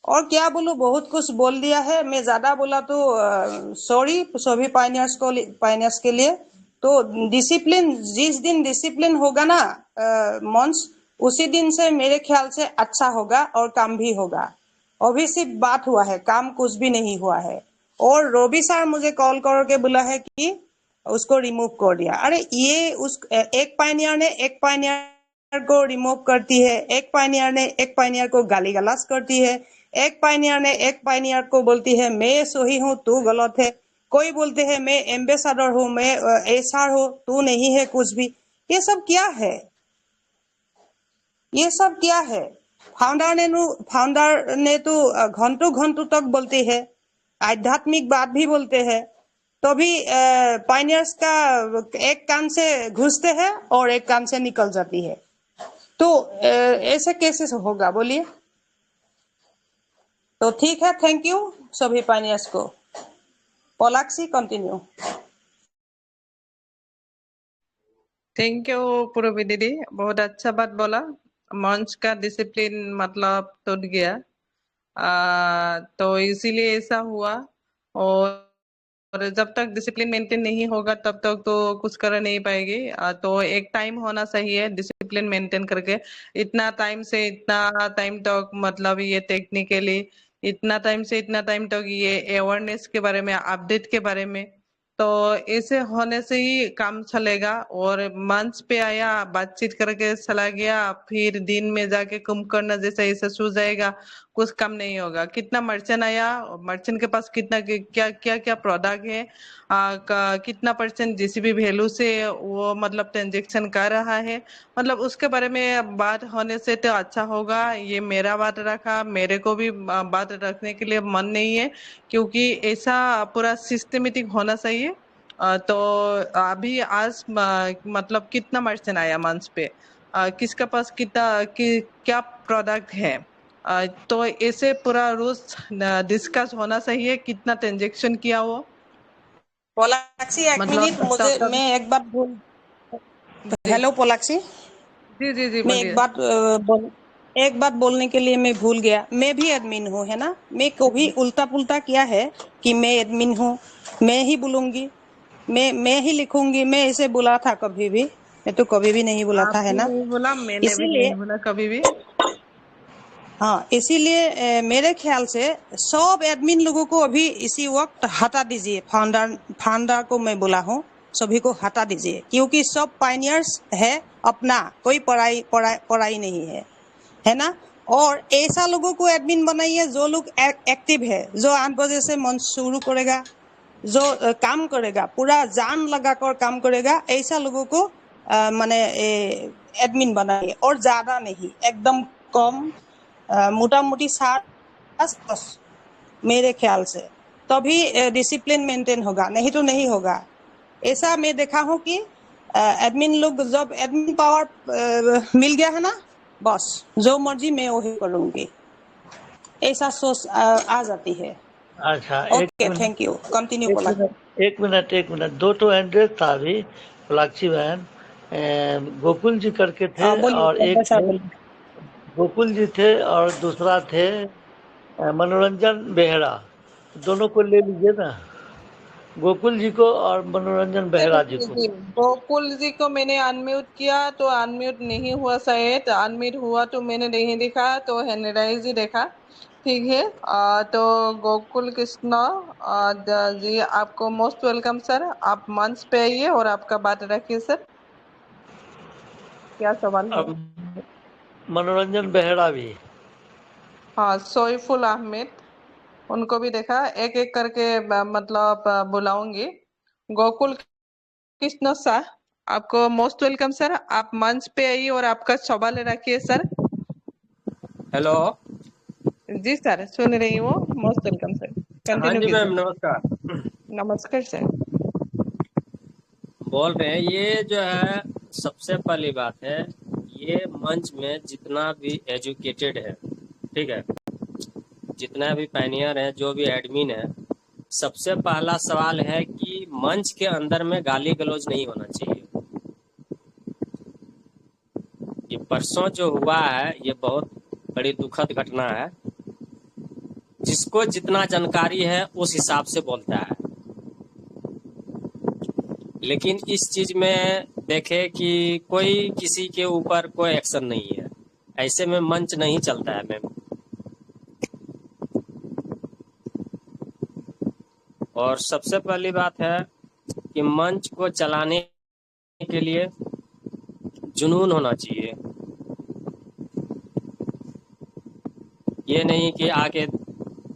और क्या बोलूं, बहुत कुछ बोल दिया है, मैं ज्यादा बोला तो सॉरी सभी पाइनियर्स के लिए। तो डिसिप्लिन, जिस दिन डिसिप्लिन होगा ना मंच, उसी दिन से मेरे ख्याल से अच्छा होगा और काम भी होगा। अभी सिर्फ बात हुआ है, काम कुछ भी नहीं हुआ है। और रवि सर मुझे कॉल करके बोला है कि उसको रिमूव कर दिया। अरे ये एक पाइनियर को रिमूव करती है, एक पाइनियर ने एक पाइनियर को गाली गलौज करती है, एक पाइनियर ने एक पाइनियर को बोलती है मैं सही हूँ तू गलत है। कोई बोलते हैं मैं एम्बेसडर हूँ, मैं एसआर हूँ, तू नहीं है कुछ भी। ये सब क्या है? ये सब क्या है? फाउंडर ने तो घंटों घंटों तक बोलते हैं, आध्यात्मिक बात भी बोलते हैं, तो भी पायनियर्स का एक कान से घुसते हैं और एक कान से निकल जाती है। तो ऐसे कैसे होगा बोलिए? तो ठीक है, थैंक यू सभी पायनियर्स को। पोलाक्षी कंटिन्यू। थैंक यू पूर्वी दीदी, बहुत अच्छा बात बोला। मंच का डिसिप्लिन मतलब टूट गया, तो इसीलिए ऐसा हुआ। और जब तक डिसिप्लिन मेंटेन नहीं होगा तब तक तो कुछ कर नहीं पाएगी। तो एक टाइम होना चाहिए डिसिप्लिन मेंटेन करके, इतना टाइम से इतना टाइम तक, मतलब ये टेक्निकली इतना टाइम से इतना टाइम तक ये अवेयरनेस के बारे में, अपडेट के बारे में, तो ऐसे होने से ही काम चलेगा। और मंच पे आया, बातचीत करके चला गया, फिर दिन में जाके कुंभकर्ण जैसा ऐसा सो जाएगा, कुछ काम नहीं होगा। कितना मर्चेंट आया, मर्चेंट के पास कितना क्या क्या क्या प्रोडक्ट है, कितना परसेंट जीसीबी वैल्यू से वो मतलब ट्रांजेक्शन कर रहा है, मतलब उसके बारे में बात होने से तो अच्छा होगा। ये मेरा बात रखा, मेरे को भी बात रखने के लिए मन नहीं है, क्योंकि ऐसा पूरा सिस्टमेटिक होना चाहिए। तो अभी आज मतलब कितना मर्चेंट आया मंच पे, किसका पास क्या प्रोडक्ट है, तो ऐसे पूरा रोज डिस्कस होना चाहिए, कितना ट्रांजेक्शन किया वो, पोलाक्षी एक मतलब मिनट, मुझे तब मैं एक बात भूल। जी हेलो पोलाक्षी, जी जी जी मैं बोलिए। एक बात बोलने के लिए मैं भूल गया। मैं भी एडमिन हूँ, है ना? मैं कभी उल्टा पुल्टा किया है कि मैं एडमिन हूँ, मैं ही बोलूंगी, मैं ही लिखूंगी, मैं इसे बोला था कभी भी? मैं तो कभी भी नहीं बोला आप था, है भी ना? नहीं बोला, मैंने भी नहीं इसीलिए बोला कभी भी। हाँ, इसीलिए मेरे ख्याल से सब एडमिन लोगों को अभी इसी वक्त हटा दीजिए। फाउंडर को मैं बोला हूँ, सभी को हटा दीजिए, क्योंकि सब पायनियर्स है अपना, कोई पढ़ाई नहीं है ना? और ऐसा लोगों को एडमिन बनाइए जो लोग एक्टिव है, जो 8 बजे से मंच शुरू करेगा, जो काम करेगा, पूरा जान लगाकर काम करेगा, ऐसा लोगों को माने एडमिन बनाइए। और ज्यादा नहीं, एकदम कम, मोटा मोटी 7 मेरे ख्याल से, तभी डिसिप्लिन मेंटेन होगा, नहीं तो नहीं होगा। ऐसा मैं देखा हूँ कि एडमिन लोग, जब एडमिन पावर मिल गया है ना, बस जो मर्जी मैं वही करूंगी, ऐसा सोच आ जाती है। अच्छा, एक okay, minute, thank you, continue एक पोला। मिनट, एक मिनट, एक मिनट। दो तो एंड्रेस था अभी, सोलाक्षी बहन, गोकुल जी करके थे, बोलिए और एक प्रोफेसर, थे, बोलिए। गोकुल जी थे, और दूसरा थे मनोरंजन बेहरा। दोनों को ले लीजिए ना, गोकुल जी को और मनोरंजन बेहरा जी जी को। जी, गोकुल जी को मैंने अनम्यूट किया तो अनम्यूट नहीं हुआ, शायद अनम्यूट हुआ तो मैंने नहीं देखा, तो हैंडराइज ही देखा। ठीक है, तो गोकुल कृष्णा जी, आपको मोस्ट वेलकम सर। आप मंच पे आइए और आपका बात रखिए सर, क्या सवाल है? अब मनोरंजन बेहरा भी। हाँ, सोईफुल अहमद, उनको भी देखा, एक एक करके मतलब बुलाऊंगी। गोकुल कृष्ण सर, आपको मोस्ट वेलकम सर। आप मंच पे आइए और आपका सवाल रखिए सर। हेलो। जी सर, सुन रही हूँ, मोस्ट वेलकम सर, हाँ कंटिन्यू जी कीजिए। मैम, नमस्कार। नमस्कार सर। बोल रहे हैं, ये जो है सबसे पहली बात है, ये मंच में जितना भी एजुकेटेड है, ठीक है, जितना भी पायनियर है, जो भी एडमिन है, सबसे पहला सवाल है कि मंच के अंदर में गाली गलौज नहीं होना चाहिए। ये परसों जो हुआ है, ये बहुत बड़ी दुखद घटना है। जिसको जितना जानकारी है उस हिसाब से बोलता है, लेकिन इस चीज में देखे कि कोई किसी के ऊपर कोई एक्शन नहीं है, ऐसे में मंच नहीं चलता है मैम। और सबसे पहली बात है कि मंच को चलाने के लिए जुनून होना चाहिए। ये नहीं कि आके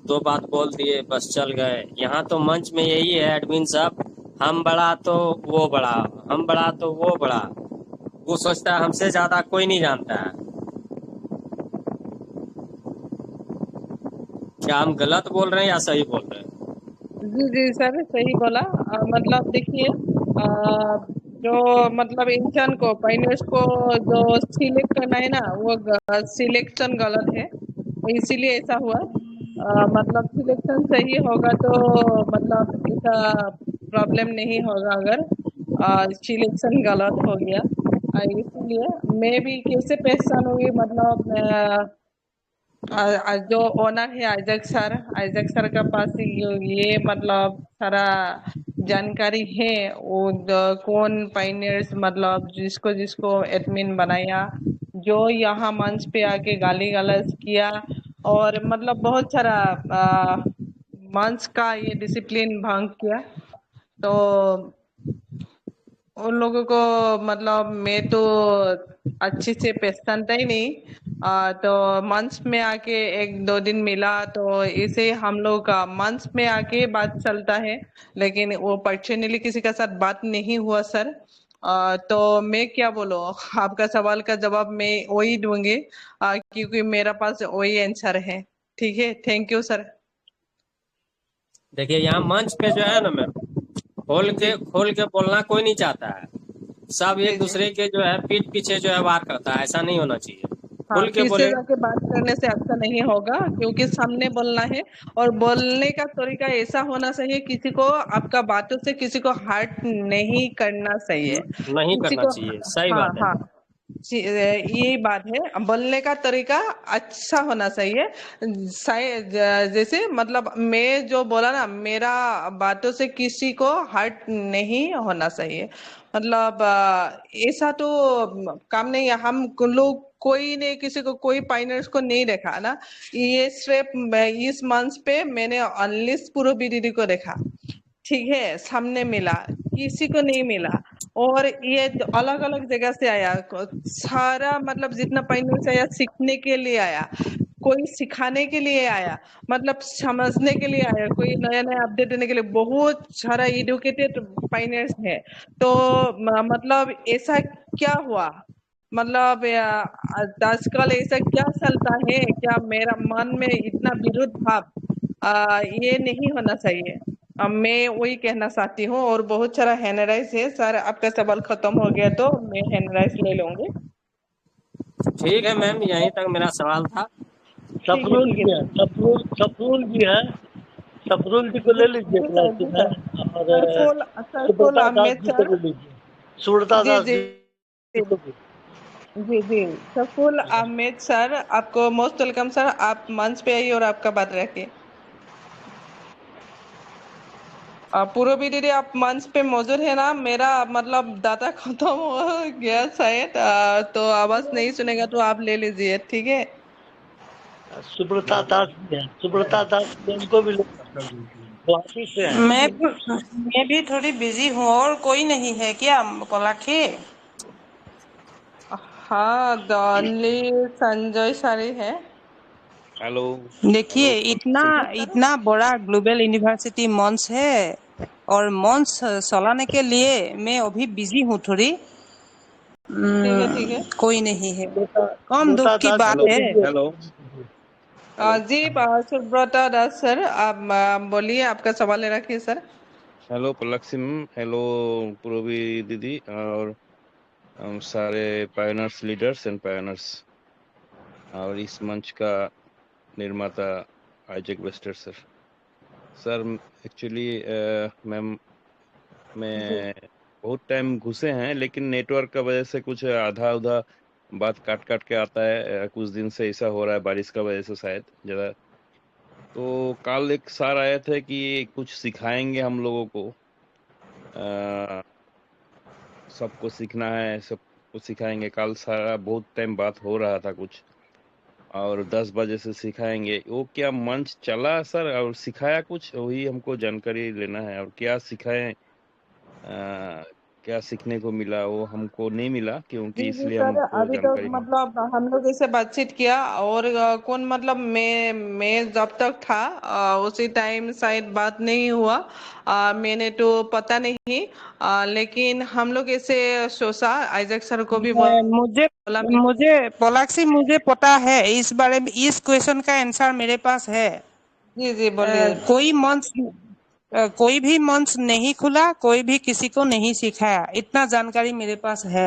दो बात बोल दिए बस चल गए। यहाँ तो मंच में यही है एडमिन साहब, हम बड़ा तो वो बड़ा, हम बड़ा तो वो बड़ा। वो सोचता है हमसे ज्यादा कोई नहीं जानता है। क्या हम गलत बोल रहे हैं या सही बोल रहे हैं? जी जी सर, सही बोला। मतलब देखिए, जो मतलब इंसान को पाइनियर्स को जो सिलेक्ट करना है ना, वो सिलेक्शन गलत है, इसीलिए ऐसा हुआ। मतलब सिलेक्शन सही होगा तो मतलब ऐसा प्रॉब्लम नहीं होगा। अगर सिलेक्शन गलत हो गया, इसीलिए मैं भी कैसे पहचानूंगी, मतलब जो ओनर है आइजक सर के पास ये मतलब सारा जानकारी है। वो कौन पाइनियर्स मतलब जिसको जिसको एडमिन बनाया, जो यहाँ मंच पे आके गाली गलौज किया, और मतलब बहुत सारा मंच का ये डिसिप्लिन भंग किया। तो उन लोगों को मतलब मैं तो अच्छे से पहचानता ही नहीं। तो मंच में आके एक दो दिन मिला, तो इसे हम लोग का मंच में आके बात चलता है, लेकिन वो पर्सनली किसी के साथ बात नहीं हुआ सर। तो मैं क्या बोलूं, आपका सवाल का जवाब मैं वही दूंगी, क्योंकि मेरा पास वही आंसर है। ठीक है, थैंक यू सर। देखिए यहाँ मंच पे जो है ना मैम, खोल के बोलना कोई नहीं चाहता है। सब जी एक जी। दूसरे के जो है पीठ पीछे जो है वार करता है, ऐसा नहीं होना चाहिए। हाँ, खुल के पीछे बोले। जाके बात करने से अच्छा नहीं होगा, क्योंकि सामने बोलना है। और बोलने का तरीका ऐसा होना चाहिए, किसी को आपका बातों से किसी को हर्ट नहीं करना चाहिए, नहीं किसी करना को। चाहिए, सही हाँ बात है। हाँ, यही बात है। बोलने का तरीका अच्छा होना चाहिए। जैसे मतलब मैं जो बोला ना, मेरा बातों से किसी को हर्ट नहीं होना चाहिए। मतलब ऐसा तो काम नहीं है। हम लोग कोई ने किसी को, कोई पाइनर्स को नहीं देखा ना। ये सिर्फ इस मंच पे मैंने ओनली पूर्वी दीदी को देखा। ठीक है, सामने मिला, किसी को नहीं मिला। और ये अलग अलग जगह से आया, सारा मतलब जितना पाइनर्स आया सीखने के लिए आया, कोई सिखाने के लिए आया, मतलब समझने के लिए आया, कोई नया नया अपडेट देने के लिए। बहुत सारा एडुकेटेड पाइनर्स है। तो मतलब ऐसा क्या हुआ, मतलब आजकल ऐसा क्या चलता है, क्या मेरा मन में इतना विरोध भाव, ये नहीं होना चाहिए। मैं वही कहना चाहती हूँ। और बहुत सारा हैंड राइज है सर, आपका सवाल खत्म हो गया तो मैं हैंड राइज ले लूंगी। ठीक है मैम, यहीं तक मेरा सवाल था। ठीक है, सफरुल ठीक है जी है, सर। सफरुल जी है। सफरुल जी को जी ले लीजिए जी सर, क्लास जी में। सर। और सरफुल सुब्रता दास अहमेद जी को सर। भी लीजिए। सुब्रता जी दास जी जी को भी। जी जी। सरफुल अहमेद सर, आपको मोस्ट वेलकम सर। आप मंच पे आइए और आपका बात रखिए। पूर्वी दीदी, आप मंच पे मौजूद है ना? मेरा मतलब डाटा खत्म हो गया शायद, तो आवाज नहीं सुनेगा तो आप ले लीजिए, ठीक है। सुब्रता दास जी है, सुब्रता दास जी, उनको भी ले, गुवाहाटी से हैं। मैं भी थोड़ी बिजी हूँ। और कोई नहीं है क्या कोलाखी? हाँ, ओनली संजय सारी है। हेलो। देखिए, हेलो इतना जी सर। इतना बड़ा ग्लोबल यूनिवर्सिटी मंच है, और मंच चलाने के लिए मैं अभी बिजी हूँ थोड़ी। ठीक है, ठीक है। कोई नहीं है, सुब्रता कम दुख सुब्रता की दास जी बात हेलो को है। लीजिए। हेलो हेलो जी, सुब्रता दास सर, आप बोलिए, आपका सवाल रखिए सर। हेलो पलक सिंह। हेलो पूर्वी दीदी और हम सारे पायोनर्स लीडर्स एंड पायोनर्स और इस मंच का निर्माता Isaac Vester sir. Sir actually ma'am ji मैं बहुत टाइम घुसे हैं, लेकिन नेटवर्क का वजह से कुछ आधा उधा बात काट काट के आता है। कुछ दिन से ऐसा हो रहा है, बारिश का वजह से शायद ज़्यादा। तो कल एक सर आए थे कि कुछ सिखाएंगे हम लोगों को, अ, सबको सीखना है, सबको सिखाएंगे। कल सारा बहुत टाइम बात हो रहा था कुछ, और 10 बजे से सिखाएंगे। वो क्या मंच चला सर और सिखाया कुछ? वही हमको जानकारी लेना है, और क्या सिखाएं, क्या सीखने को मिला वो हमको नहीं मिला, क्योंकि जी इसलिए सर, हमको अभी तो जानकारी नहीं। मतलब हम लोग ऐसे बातचीत किया और कौन मतलब मैं जब तक था उसी टाइम शायद बात नहीं हुआ। मैंने तो पता नहीं। लेकिन हम लोग ऐसे सोचा, आइजैक सर को भी मुझे बोला। मुझे पोलाक्षी मुझे पता है इस बारे में, इस क्वेश्चन का आंसर मेरे पास है। जी जी बोलिए। कोई भी मंच नहीं खुला, कोई भी किसी को नहीं सिखाया, इतना जानकारी मेरे पास है।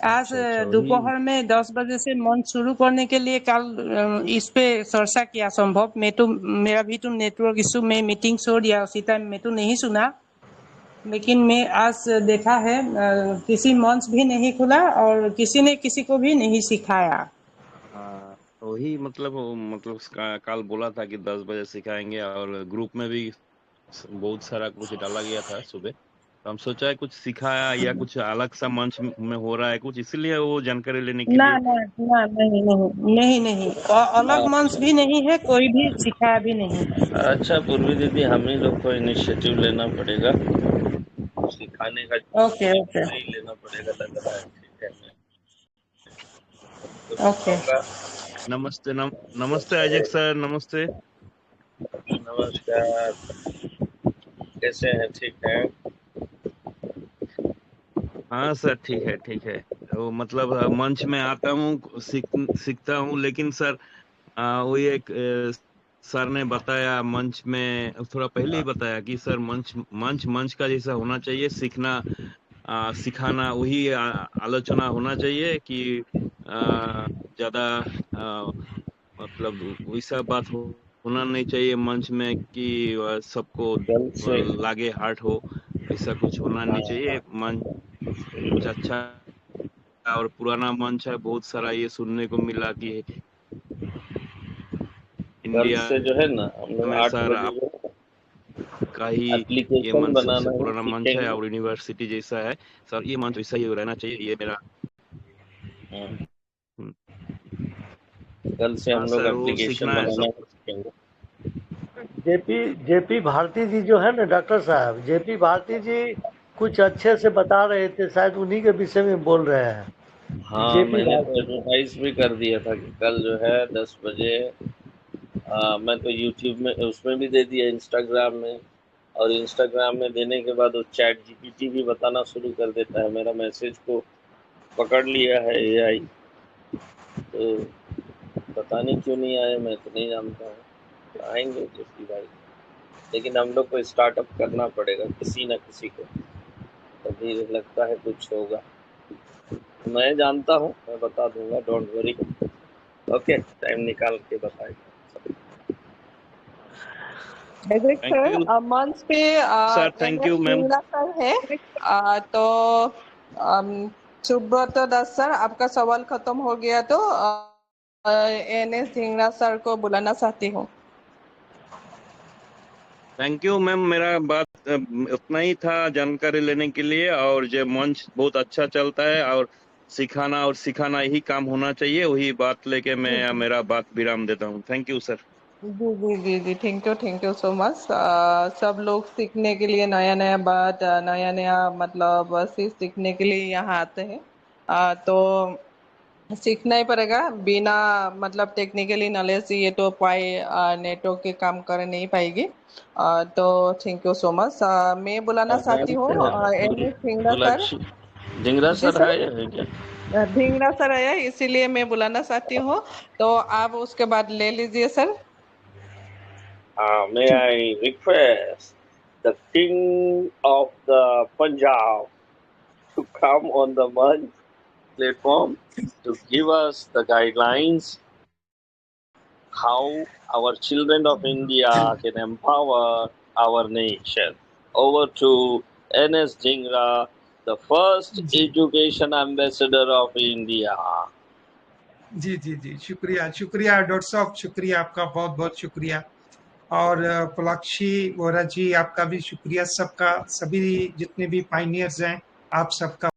आज अच्छा वही। दोपहर में 10 बजे से मंच शुरू करने के लिए कल इस पे चर्चा किया संभव। मेरा भी तो नेटवर्क इशू में मीटिंग छोड़ दिया, उसी टाइम मैं तो नहीं सुना। लेकिन मैं आज देखा है किसी मंच भी नहीं खुला और किसी ने किसी को भी नहीं सिखाया। हाँ वही मतलब कल बोला था कि 10 बजे सिखाएंगे, और ग्रुप में भी बहुत सारा कुछ डाला गया था सुबह। तो हम सोचा है कुछ सिखाया या कुछ अलग सा मंच में हो रहा है कुछ, इसीलिए वो जानकारी लेने के ना लिए। ना ना, नहीं नहीं नहीं नहीं, अलग मंच भी नहीं है, कोई भी सिखाया भी नहीं। अच्छा पूर्वी दीदी, हम ही लोग को इनिशिएटिव लेना पड़ेगा, सिखाने का ओके ओके नहीं लेना पड़ेगा लग रहा है। ठीक है, मैं तो ओके। सिखाऊंगा। नमस्ते नमस्ते आइजैक सर, नमस्ते। नमस्कार, कैसे हैं? ठीक है। हाँ सर ठीक है ठीक है। वो मतलब मंच में आता हूँ, सीखता हूँ, लेकिन सर वही एक सर ने बताया मंच में थोड़ा पहले ही बताया कि सर मंच का जैसा होना चाहिए, सीखना सिखाना वही आलोचना होना चाहिए कि ज्यादा मतलब वैसा बात होना नहीं चाहिए मंच में कि सबको कल से लागे हार्ट हो, ऐसा कुछ होना नहीं चाहिए। मंच अच्छा और पुराना मंच है, बहुत सारा ये सुनने को मिला कि कल इंडिया से जो है ना हम लोग में 8 सर बजे जो आपका ही ये एप्लीकेशन मंच सबसे बनाना ही पुराना मंच है सीखेंगे। और यूनिवर्सिटी जैसा है सर, ये मंच वैसा ही रहना चाहिए, ये मेरा। हम्म, कल से हाँ हम लोग सर वो एप्लीकेशन सीखना है बनाना सबको। ही सीखेंगे। जेपी भारती जी जो है ना डॉक्टर साहब, जेपी भारती जी कुछ अच्छे से बता रहे थे, शायद उन्हीं के विषय में बोल रहे हैं। हाँ, जेपी मैंने तो भारती। एडवर्टाइज भी कर दिया था कि कल जो है 10 बजे मैं तो यूट्यूब में उसमें भी दे दिया, इंस्टाग्राम में, और इंस्टाग्राम में देने के बाद वो चैट जीपीटी भी बताना शुरू कर देता है। मेरा मैसेज को पकड़ लिया है एआई, तो पता नहीं क्यों नहीं आया, मैं तो नहीं जानता हूँ। आएंगे जेपी भाई, लेकिन हम लोग को स्टार्टअप करना पड़ेगा किसी न किसी को, तभी लगता है कुछ होगा। मैं जानता हूँ, मैं बता दूंगा, डोंट वरी। ओके, टाइम निकाल के बताएंगे। आइजैक थैंक यू सर, मंच पे sir, thank NS you ma'am. Singla sir है। तो सुब्रत दास सर, आपका सवाल खत्म हो गया तो एनएस सिंगला सर को बुलाना चाहती हूँ। थैंक यू मैम, मेरा बात उतना ही था जानकारी लेने के लिए, और जो मंच बहुत अच्छा चलता है और सिखाना और सिखाना यही काम होना चाहिए, वही बात लेके मैं मेरा बात विराम देता हूँ। Thank you sir. जी जी जी जी, थैंक यू सो मच। सब लोग सीखने के लिए नया नया बात, नया नया मतलब चीज सीखने के लिए यहाँ आते हैं। तो सीखना ही पड़ेगा, बिना मतलब टेक्निकली नॉलेज ये तो पाए नेटवर्क के काम कर नहीं पाएगी। तो थैंक यू सो मच। मैं बुलाना चाहती हूँ M S Singla sir. Sonakshi Dhingra ji sir sir, है क्या? ढींगरा सर आया इसीलिए मैं बुलाना चाहती हूँ, तो आप उसके बाद ले लीजिए sir. May I request the King of the Punjab to come on the Manch platform to give us the guidelines how our children of India can empower our nation. Over to NS Dhingra, the first जी education ambassador of India. जी जी जी, शुक्रिया शुक्रिया doctor साहब, शुक्रिया आपका, बहुत बहुत शुक्रिया। और पोलाक्षी वोरा जी, आपका भी शुक्रिया। सबका, सभी जितने भी पाइनियर्स हैं, आप सबका